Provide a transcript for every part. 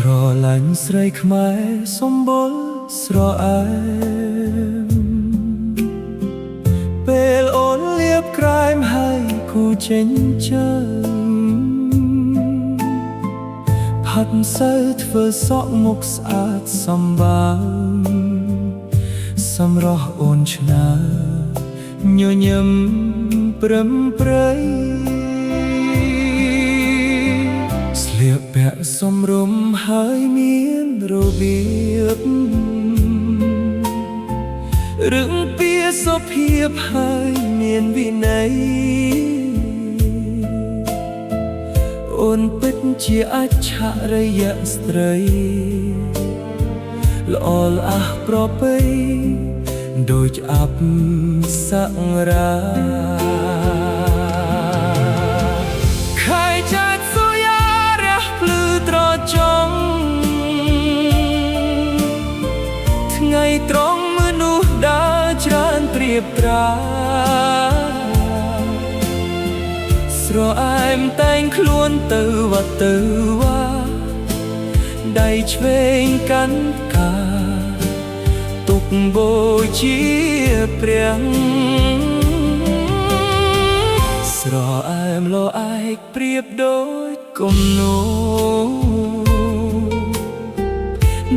ស្រឡាញ់ស្រីខ្មែរសម្បុរស្រអែមពេលអូនលៀបក្រែមហើយគូចេញជើងផាត់សើធ្វើសក់មុខស្អាតសម្បើមសម្រស់អូនឆ្នើញញឹមព្រឹមព្រៃស្លៀកពាក់សំរុំហើយមានរបៀបរឹងពីសុភាពហើយមានវិន័យអូនពិតជាអច្ឆរិយស្ត្រីល្អល្អះប្រពៃដូចអប្សរាខែចាត់សូយ៉ារះភ្លឺត្រចង់ថ្ងៃត្រង់មនុស្សដើរច្រើនព្រៀបត្រាស្រអែមតែងខ្លួនទៅវត្តទៅវាដៃឆ្វេងកាន់កាទុកបូជាព្រះស្រអែមលោឯកព្រៀបដូចគំនូ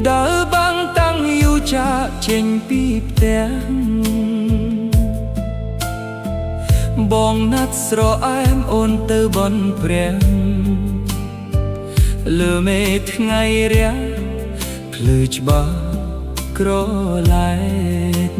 ដើរបាំងតាំងយូរចាកចេញពីផ្ទះបងណាត់ស្រអែមអូនទៅបន់ព្រះលើមេថ្ងៃរះភ្លឺច្បាស់ក្រឡែក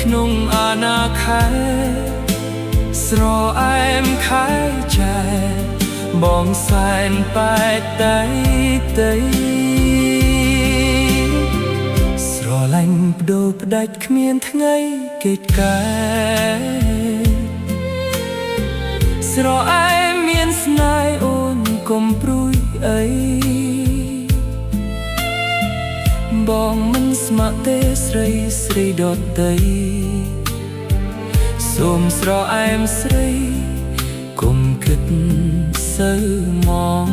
ក្នុងអាណាខែស្រអែមខែចែបងសែនប៉ែតដៃទៅស្រឡាញ់បដូរផ្ដាច់គ្មានថ្ងៃកិច្ចការស្រអែមមានស្នេហ៍អូនកុំព្រួយអីបងមិនស្ម័គ្រទេស្រីស្រីដតីសូមស្រអែមស្រីកុំគិតសើមង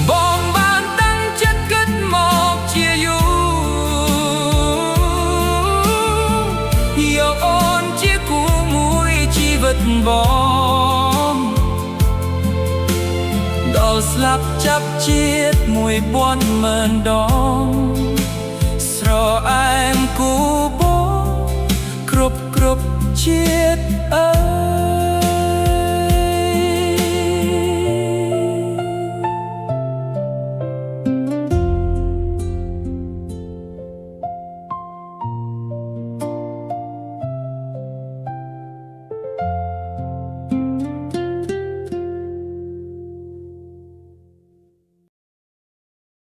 បងបានតាំងចិត្តគិតមកជាយូរយកអូនជាគូមួយជីវិតបងដល់ស្លាប់ចាប់ជាតិ1000,000 ដងស្រអែមគូបងគ្រប់ជាតិអើ